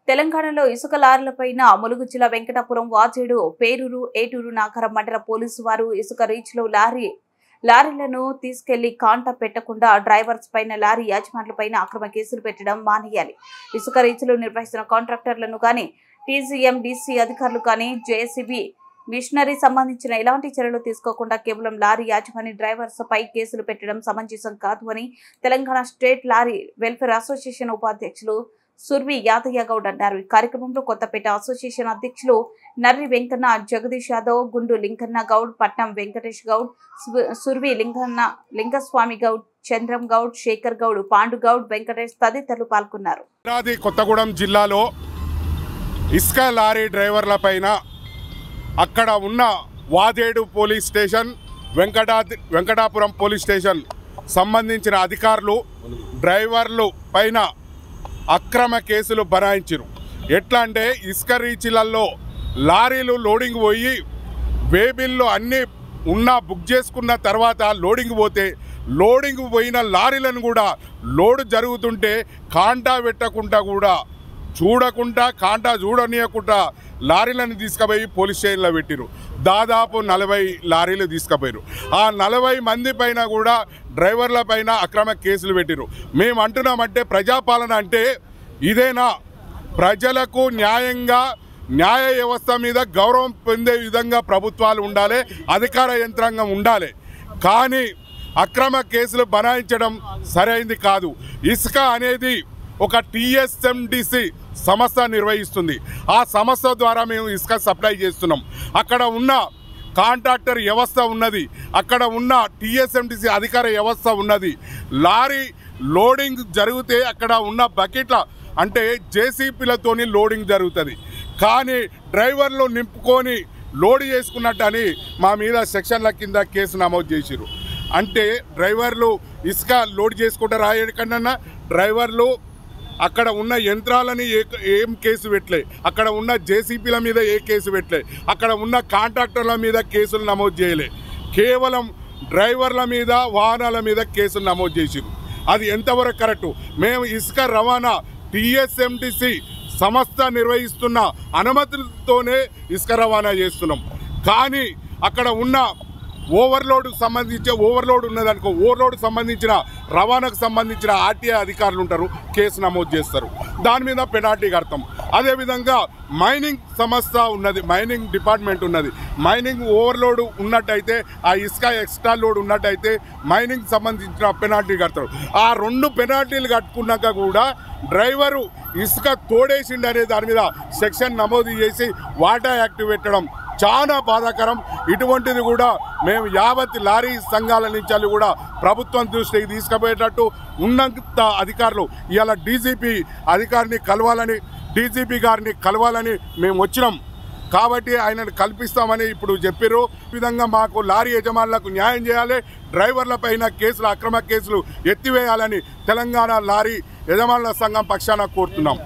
తెలంగాణలో ఇసుక లారీలపైన ములుగు జిల్లా వెంకటాపురం వాజేడు పేరూరు ఏటూరు నాగరం మండల పోలీసు వారు ఇసుక రీచ్ లో లారీలను తీసుకెళ్లి కాంటా పెట్టకుండా డ్రైవర్స్ పైన లారీ యాజమాన్లపైన అక్రమ కేసులు పెట్టడం మానేయాలి. ఇసుక రీచ్ లో నిర్వహిస్తున్న కాంట్రాక్టర్లను కానీ టీజీఎండీసీ అధికారులు కానీ జేసీబీ మిషనరీ సంబంధించిన ఎలాంటి చర్యలు తీసుకోకుండా కేవలం లారీ యాజమాని డ్రైవర్స్ పై కేసులు పెట్టడం సమంజసం కాదు అని Telangana state lorry welfare association ఉపాధ్యక్షులు సుర్వి యాదయ్య గౌడ్ అన్నారు. ఈ కార్యక్రమంలో కొత్తపేట అసోసియేషన్ అధ్యక్షులు నర్రి వెంకన్న, జగదీష్ యాదవ్, గుండు లింకన్న గౌడ్, పట్నం వెంకటేష్ గౌడ్, సుర్వి లింగస్వామి గౌడ్, చంద్రం గౌడ్, శేఖర్ గౌడ్, పాండు గౌడ్, వెంకటేష్ తదితరులు పాల్గొన్నారు. కొత్తగూడెం జిల్లాలో ఇసుక లారీ డ్రైవర్ల పైన అక్కడ ఉన్న Vajedu police station, Venkatapuram police station సంబంధించిన అధికారులు డ్రైవర్లు పైన అక్రమ కేసులు బనాయించారు. ఎట్లా అంటే ఇసుక రీచ్లలో లారీలు లోడింగ్ పోయి వేబిల్లో అన్నీ బుక్ చేసుకున్న తర్వాత లోడింగ్ పోతే లోడింగ్ పోయిన లారీలను కూడా లోడు జరుగుతుంటే కాంటా పెట్టకుండా కూడా చూడకుండా కాంటా చూడనీయకుండా లారీలను తీసుకుపోయి పోలీస్ స్టేషన్లో పెట్టిరు. దాదాపు 40 లారీలు తీసుకుపోయారు. ఆ 40 మంది పైన కూడా డ్రైవర్ల పైన అక్రమ కేసులు పెట్టిరు. మేము అంటున్నామంటే ప్రజాపాలన అంటే ఇదేనా? ప్రజలకు న్యాయ వ్యవస్థ మీద గౌరవం పొందే విధంగా ప్రభుత్వాలు ఉండాలి, అధికార యంత్రాంగం ఉండాలి. కానీ అక్రమ కేసులు బనాయించడం సరైంది కాదు. ఇసుక అనేది ఒక టీఎస్ఎండిసి సంస్థ నిర్వహిస్తుంది. ఆ సంస్థ ద్వారా మేము ఇసుక సప్లై చేస్తున్నాం. అక్కడ ఉన్న కాంట్రాక్టర్ వ్యవస్థ ఉన్నది, అక్కడ ఉన్న టీఎస్ఎండిసి అధికార వ్యవస్థ ఉన్నది. లారీ లోడింగ్ జరిగితే అక్కడ ఉన్న బకెట్ల అంటే జేసీపీలతోని లోడింగ్ జరుగుతుంది. కానీ డ్రైవర్లు నింపుకొని లోడ్ చేసుకున్నట్టు అని మా మీద సెక్షన్ల కింద కేసు నమోదు చేసిరు. అంటే డ్రైవర్లు ఇసుక లోడ్ చేసుకుంటారు. రాయకన్నా డ్రైవర్లు అక్కడ ఉన్న యంత్రాలని ఏం కేసు పెట్టలే, అక్కడ ఉన్న జేసీపీల మీద ఏ కేసు పెట్టలే, అక్కడ ఉన్న కాంట్రాక్టర్ల మీద కేసులు నమోదు చేయలే. కేవలం డ్రైవర్ల మీద వాహనాల మీద కేసులు నమోదు చేసిరు. అది ఎంతవరకు కరెక్టు? మేము ఇసుక రవాణా టీఎస్ఎండిసి సంస్థ నిర్వహిస్తున్న అనుమతులతోనే ఇసుక రవాణా చేస్తున్నాం. కానీ అక్కడ ఉన్న ఓవర్లోడ్ ఉన్నదనుకో, ఓవర్లోడ్ సంబంధించిన రవాణాకు సంబంధించిన ఆర్టీఐ అధికారులు ఉంటారు, కేసు నమోదు చేస్తారు, దాని మీద పెనాల్టీ కడతాం. అదేవిధంగా మైనింగ్ సంస్థ ఉన్నది, మైనింగ్ డిపార్ట్మెంట్ ఉన్నది. మైనింగ్ ఓవర్లోడ్ ఉన్నట్టయితే, ఆ ఇసుక ఎక్స్ట్రా లోడ్ ఉన్నట్టయితే మైనింగ్ సంబంధించిన పెనాల్టీ కడతారు. ఆ 2 పెనాల్టీలు కట్టుకున్నాక కూడా డ్రైవరు ఇసుక తోడేసిండు అనే దాని మీద సెక్షన్ నమోదు చేసి వాటా యాక్ట్ పెట్టడం చాలా బాధాకరం. ఇటువంటిది కూడా మేము యావత్ లారీ సంఘాల నుంచి కూడా ప్రభుత్వం దృష్టికి తీసుకుపోయేటట్టు ఉన్నత అధికారులు ఇవాళ డీజీపీ గారిని కలవాలని మేము వచ్చినాం. కాబట్టి ఆయనను కల్పిస్తామని ఇప్పుడు చెప్పారు. ఈ విధంగా మాకు లారీ యజమానులకు న్యాయం చేయాలి, డ్రైవర్ల పైన అక్రమ కేసులు ఎత్తివేయాలని తెలంగాణ లారీ యజమానుల సంఘం పక్షాన కోరుతున్నాం.